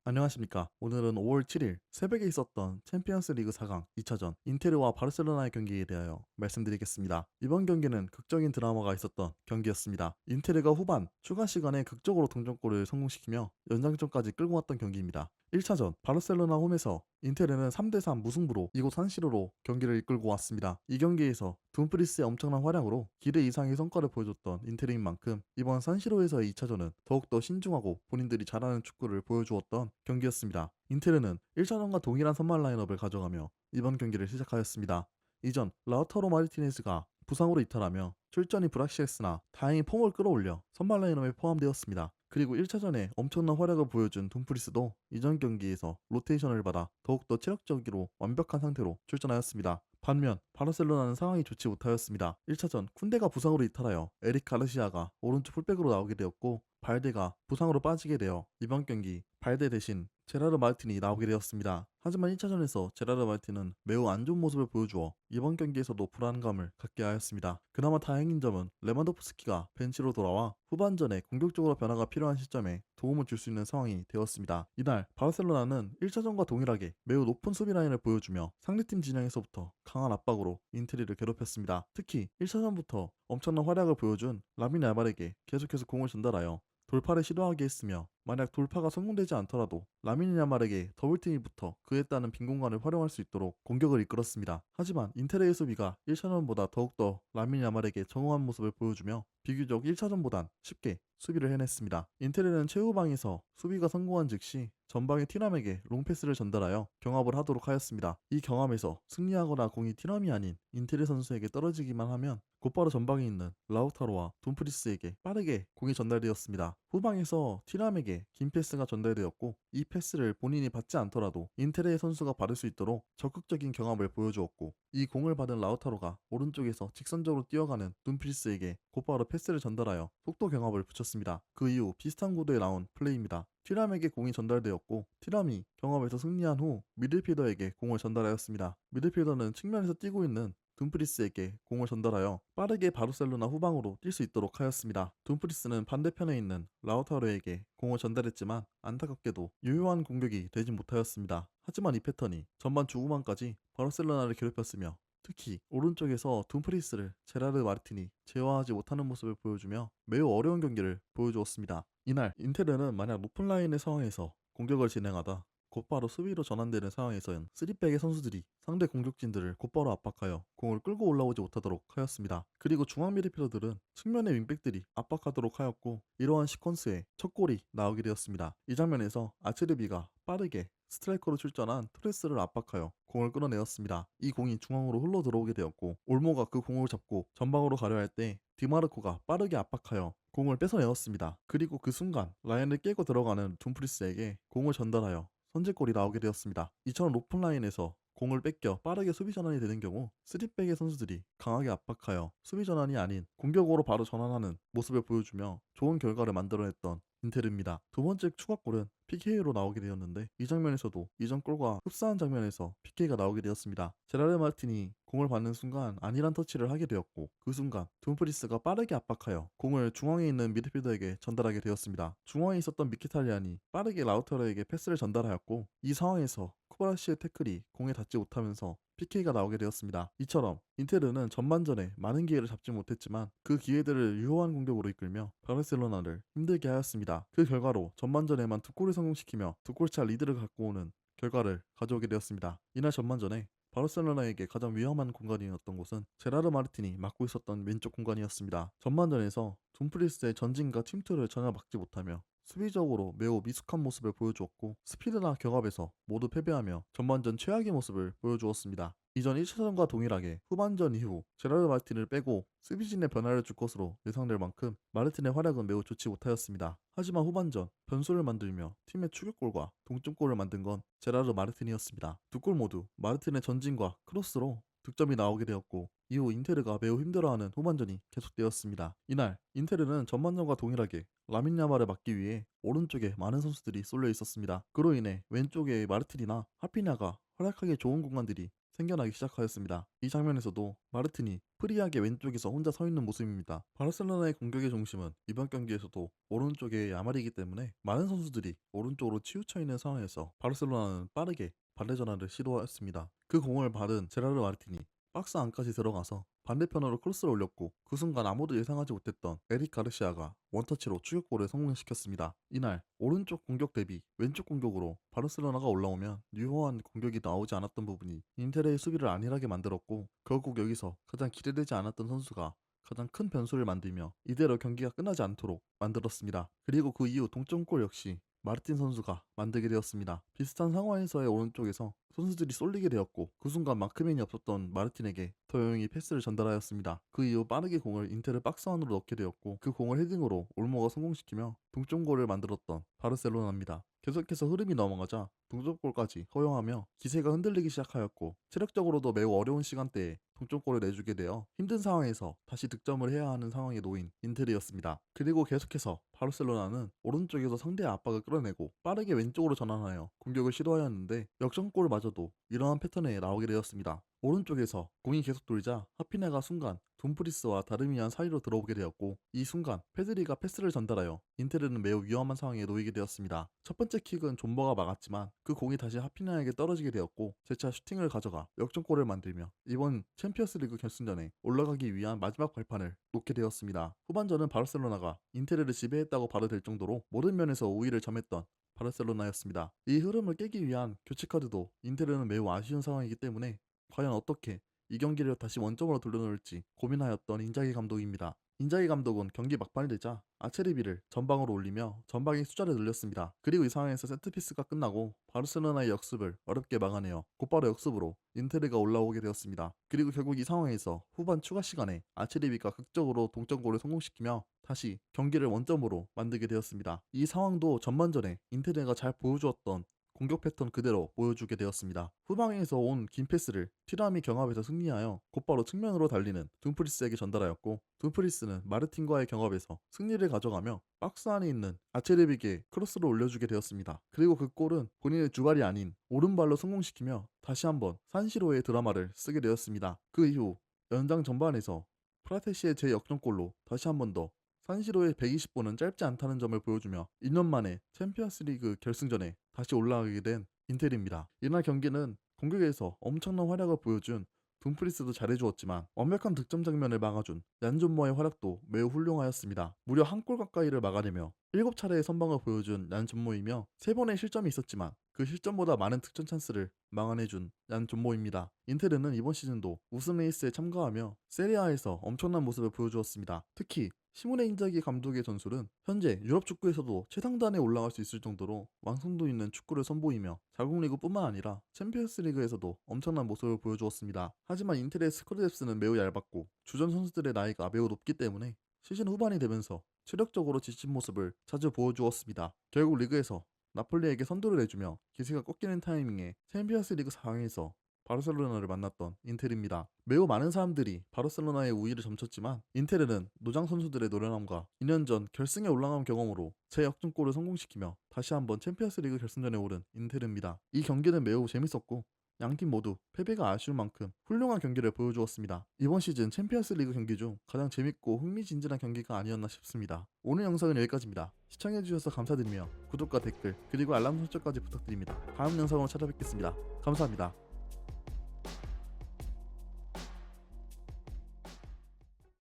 안녕하십니까. 오늘은 5월 7일 새벽에 있었던 챔피언스 리그 4강 2차전 인테르와 바르셀로나의 경기에 대하여 말씀드리겠습니다. 이번 경기는 극적인 드라마가 있었던 경기였습니다. 인테르가 후반 추가 시간에 극적으로 동점골을 성공시키며 연장전까지 끌고 왔던 경기입니다. 1차전 바르셀로나 홈에서 인테르는 3대3 무승부로 이곳 산시로로 경기를 이끌고 왔습니다. 이 경기에서 둠프리스의 엄청난 활약으로 기대 이상의 성과를 보여줬던 인테르인 만큼 이번 산시로에서의 2차전은 더욱더 신중하고 본인들이 잘하는 축구를 보여주었던 경기였습니다. 인테르는 1차전과 동일한 선발 라인업을 가져가며 이번 경기를 시작하였습니다. 이전 라우타로 마르티네즈가 부상으로 이탈하며 출전이 불확실했으나 다행히 폼을 끌어올려 선발 라인업에 포함되었습니다. 그리고 1차전에 엄청난 활약을 보여준 둠프리스도 이전 경기에서 로테이션을 받아 더욱더 체력적으로 완벽한 상태로 출전하였습니다. 반면 바르셀로나는 상황이 좋지 못하였습니다. 1차전 쿤데가 부상으로 이탈하여 에릭 가르시아가 오른쪽 풀백으로 나오게 되었고 발데가 부상으로 빠지게 되어 이번 경기 발데 대신 제라르 마르틴이 나오게 되었습니다. 하지만 1차전에서 제라르 마르틴은 매우 안 좋은 모습을 보여주어 이번 경기에서도 불안감을 갖게 하였습니다. 그나마 다행인 점은 레반도프스키가 벤치로 돌아와 후반전에 공격적으로 변화가 필요한 시점에 도움을 줄 수 있는 상황이 되었습니다. 이날 바르셀로나는 1차전과 동일하게 매우 높은 수비 라인을 보여주며 상대팀 진영에서부터 강한 압박으로 인테리를 괴롭혔습니다. 특히 1차전부터 엄청난 활약을 보여준 라민 야말에게 계속해서 공을 전달하여 돌파를 시도하게 했으며 만약 돌파가 성공되지 않더라도 라민 야말에게 더블팀이 붙어 그에 따른 빈 공간을 활용할 수 있도록 공격을 이끌었습니다. 하지만 인테르의 수비가 1차전보다 더욱더 라민 야말에게 정응한 모습을 보여주며 비교적 1차전보단 쉽게 수비를 해냈습니다. 인테르는 최후방에서 수비가 성공한 즉시 전방의 티람에게 롱패스를 전달하여 경합을 하도록 하였습니다. 이 경합에서 승리하거나 공이 티람이 아닌 인테르 선수에게 떨어지기만 하면 곧바로 전방에 있는 라우타로와 둠프리스에게 빠르게 공이 전달되었습니다. 후방에서 티람에게 긴 패스가 전달되었고 이 패스를 본인이 받지 않더라도 인테르의 선수가 받을 수 있도록 적극적인 경합을 보여주었고 이 공을 받은 라우타로가 오른쪽에서 직선적으로 뛰어가는 둠프리스에게 곧바로 패스를 전달하여 속도 경합을 붙였습니다. 그 이후 비슷한 구도에 나온 플레이입니다. 티람에게 공이 전달되었고 티람이 경합에서 승리한 후 미들필더에게 공을 전달하였습니다. 미들필더는 측면에서 뛰고 있는 둠프리스에게 공을 전달하여 빠르게 바르셀로나 후방으로 뛸 수 있도록 하였습니다. 둠프리스는 반대편에 있는 라우타로에게 공을 전달했지만 안타깝게도 유효한 공격이 되지 못하였습니다. 하지만 이 패턴이 전반 중후반까지 바르셀로나를 괴롭혔으며 특히 오른쪽에서 둠프리스를 제라르 마르틴이 제어하지 못하는 모습을 보여주며 매우 어려운 경기를 보여주었습니다. 이날 인테르는 만약 높은 라인의 상황에서 공격을 진행하다 곧바로 수비로 전환되는 상황에서는 3백의 선수들이 상대 공격진들을 곧바로 압박하여 공을 끌고 올라오지 못하도록 하였습니다. 그리고 중앙 미드필더들은 측면의 윙백들이 압박하도록 하였고 이러한 시퀀스에 첫 골이 나오게 되었습니다. 이 장면에서 아체르비가 빠르게 스트라이커로 출전한 토레스를 압박하여 공을 끌어내었습니다. 이 공이 중앙으로 흘러 들어오게 되었고 올모가 그 공을 잡고 전방으로 가려 할 때 디마르코가 빠르게 압박하여 공을 뺏어내었습니다. 그리고 그 순간 라인을 깨고 들어가는 둠프리스에게 공을 전달하여 선제골이 나오게 되었습니다. 이처럼 높은 라인에서 공을 뺏겨 빠르게 수비 전환이 되는 경우 3백의 선수들이 강하게 압박하여 수비 전환이 아닌 공격으로 바로 전환하는 모습을 보여주며 좋은 결과를 만들어냈던 인테르입니다. 두 번째 추가골은 PK로 나오게 되었는데 이 장면에서도 이전 골과 흡사한 장면에서 PK가 나오게 되었습니다. 제라르 마르틴이 공을 받는 순간 안일한 터치를 하게 되었고 그 순간 둠프리스가 빠르게 압박하여 공을 중앙에 있는 미드필더에게 전달하게 되었습니다. 중앙에 있었던 미키탈리안이 빠르게 라우타로에게 패스를 전달하였고 이 상황에서 쿠바라시의 태클이 공에 닿지 못하면서 PK가 나오게 되었습니다. 이처럼 인테르는 전반전에 많은 기회를 잡지 못했지만 그 기회들을 유효한 공격으로 이끌며 바르셀로나를 힘들게 하였습니다. 그 결과로 전반전에만 두 골을 성공시키며 두 골차 리드를 갖고 오는 결과를 가져오게 되었습니다. 이날 전반전에 바르셀로나에게 가장 위험한 공간이었던 곳은 제라르 마르틴이 맡고 있었던 왼쪽 공간이었습니다. 전반전에서 둠프리스의 전진과 침투를 전혀 막지 못하며 수비적으로 매우 미숙한 모습을 보여주었고 스피드나 경합에서 모두 패배하며 전반전 최악의 모습을 보여주었습니다. 이전 1차전과 동일하게 후반전 이후 제라르 마르틴을 빼고 수비진의 변화를 줄 것으로 예상될 만큼 마르틴의 활약은 매우 좋지 못하였습니다. 하지만 후반전 변수를 만들며 팀의 추격골과 동점골을 만든 건 제라르 마르틴이었습니다. 두 골 모두 마르틴의 전진과 크로스로 득점이 나오게 되었고 이후 인테르가 매우 힘들어하는 후반전이 계속되었습니다. 이날 인테르는 전반전과 동일하게 라민 야말을 막기 위해 오른쪽에 많은 선수들이 쏠려 있었습니다. 그로 인해 왼쪽에 마르틴이나 하피냐가 활약하기 좋은 공간들이 생겨나기 시작하였습니다. 이 장면에서도 마르틴이 프리하게 왼쪽에서 혼자 서 있는 모습입니다. 바르셀로나의 공격의 중심은 이번 경기에서도 오른쪽에 야말이기 때문에 많은 선수들이 오른쪽으로 치우쳐 있는 상황에서 바르셀로나는 빠르게 발레 전환을 시도했습니다. 그 공을 받은 제라르 마르틴이 박스 안까지 들어가서 반대편으로 크로스를 올렸고 그 순간 아무도 예상하지 못했던 에릭 가르시아가 원터치로 추격골을 성공시켰습니다. 이날 오른쪽 공격 대비 왼쪽 공격으로 바르셀로나가 올라오면 유효한 공격이 나오지 않았던 부분이 인테르의 수비를 안일하게 만들었고 결국 여기서 가장 기대되지 않았던 선수가 가장 큰 변수를 만들며 이대로 경기가 끝나지 않도록 만들었습니다. 그리고 그 이후 동점골 역시 마르틴 선수가 만들게 되었습니다. 비슷한 상황에서의 오른쪽에서 선수들이 쏠리게 되었고 그 순간 마크맨이 없었던 마르틴에게 더 조용히 패스를 전달하였습니다. 그 이후 빠르게 공을 인테르 박스 안으로 넣게 되었고 그 공을 헤딩으로 올모가 성공시키며 동점골을 만들었던 바르셀로나입니다. 계속해서 흐름이 넘어가자 동점골까지 허용하며 기세가 흔들리기 시작하였고 체력적으로도 매우 어려운 시간대에 동점골을 내주게 되어 힘든 상황에서 다시 득점을 해야 하는 상황에 놓인 인테르였습니다. 그리고 계속해서 바르셀로나는 오른쪽에서 상대의 압박을 끌어내고 빠르게 왼쪽으로 전환하여 공격을 시도하였는데 역전골마저도 이러한 패턴에 나오게 되었습니다. 오른쪽에서 공이 계속 돌자 하피네가 순간 둠프리스와 다르미안 사이로 들어오게 되었고 이 순간 페드리가 패스를 전달하여 인테르는 매우 위험한 상황에 놓이게 되었습니다. 첫 번째 킥은 존버가 막았지만 그 공이 다시 하피네에게 떨어지게 되었고 재차 슈팅을 가져가 역전골을 만들며 이번 챔피언스리그 결승전에 올라가기 위한 마지막 발판을 놓게 되었습니다. 후반전은 바르셀로나가 인테르를 지배했다고 봐도 될 정도로 모든 면에서 우위를 점했던 바르셀로나였습니다. 이 흐름을 깨기 위한 교체 카드도 인테르는 매우 아쉬운 상황이기 때문에 과연 어떻게 이 경기를 다시 원점으로 돌려놓을지 고민하였던 인자기 감독입니다. 인자기 감독은 경기 막판이 되자 아체리비를 전방으로 올리며 전방의 숫자를 늘렸습니다. 그리고 이 상황에서 세트피스가 끝나고 바르셀로나의 역습을 어렵게 막아내어 곧바로 역습으로 인테르가 올라오게 되었습니다. 그리고 결국 이 상황에서 후반 추가 시간에 아체리비가 극적으로 동점골을 성공시키며 다시 경기를 원점으로 만들게 되었습니다. 이 상황도 전반전에 인테르가 잘 보여주었던 공격 패턴 그대로 보여주게 되었습니다. 후방에서 온 긴 패스를 티람이 경합에서 승리하여 곧바로 측면으로 달리는 둠프리스에게 전달하였고 둠프리스는 마르틴과의 경합에서 승리를 가져가며 박스 안에 있는 아체르비에게 크로스를 올려주게 되었습니다. 그리고 그 골은 본인의 주발이 아닌 오른발로 성공시키며 다시 한번 산시로의 드라마를 쓰게 되었습니다. 그 이후 연장 전반에서 프라테시의 재역전골로 다시 한 번 더 산시로의 120분은 짧지 않다는 점을 보여주며 2년 만에 챔피언스리그 결승전에 다시 올라가게 된 인텔입니다. 이날 경기는 공격에서 엄청난 활약을 보여준 둠프리스도 잘해주었지만 완벽한 득점 장면을 막아준 얀존모의 활약도 매우 훌륭하였습니다. 무려 한 골 가까이를 막아내며 7차례의 선방을 보여준 얀존모이며 3번의 실점이 있었지만 그 실점보다 많은 득점 찬스를 막아내준 얀존모입니다. 인테르는 이번 시즌도 우승 레이스에 참가하며 세리아에서 엄청난 모습을 보여주었습니다. 특히 시모네 인자기 감독의 전술은 현재 유럽 축구에서도 최상단에 올라갈 수 있을 정도로 완성도 있는 축구를 선보이며 자국 리그뿐만 아니라 챔피언스 리그에서도 엄청난 모습을 보여주었습니다. 하지만 인텔의 스쿼드 뎁스는 매우 얇았고 주전 선수들의 나이가 매우 높기 때문에 시즌 후반이 되면서 체력적으로 지친 모습을 자주 보여주었습니다. 결국 리그에서 나폴리에게 선두를 내주며 기세가 꺾이는 타이밍에 챔피언스 리그 4강에서 바르셀로나를 만났던 인텔입니다. 매우 많은 사람들이 바르셀로나의 우위를 점쳤지만 인테르는 노장 선수들의 노련함과 2년 전 결승에 올라간 경험으로 재역전골을 성공시키며 다시 한번 챔피언스리그 결승전에 오른 인테르입니다. 이 경기는 매우 재밌었고 양팀 모두 패배가 아쉬운 만큼 훌륭한 경기를 보여주었습니다. 이번 시즌 챔피언스리그 경기 중 가장 재밌고 흥미진진한 경기가 아니었나 싶습니다. 오늘 영상은 여기까지입니다. 시청해주셔서 감사드리며 구독과 댓글 그리고 알람 설정까지 부탁드립니다. 다음 영상으로 찾아뵙겠습니다. 감사합니다.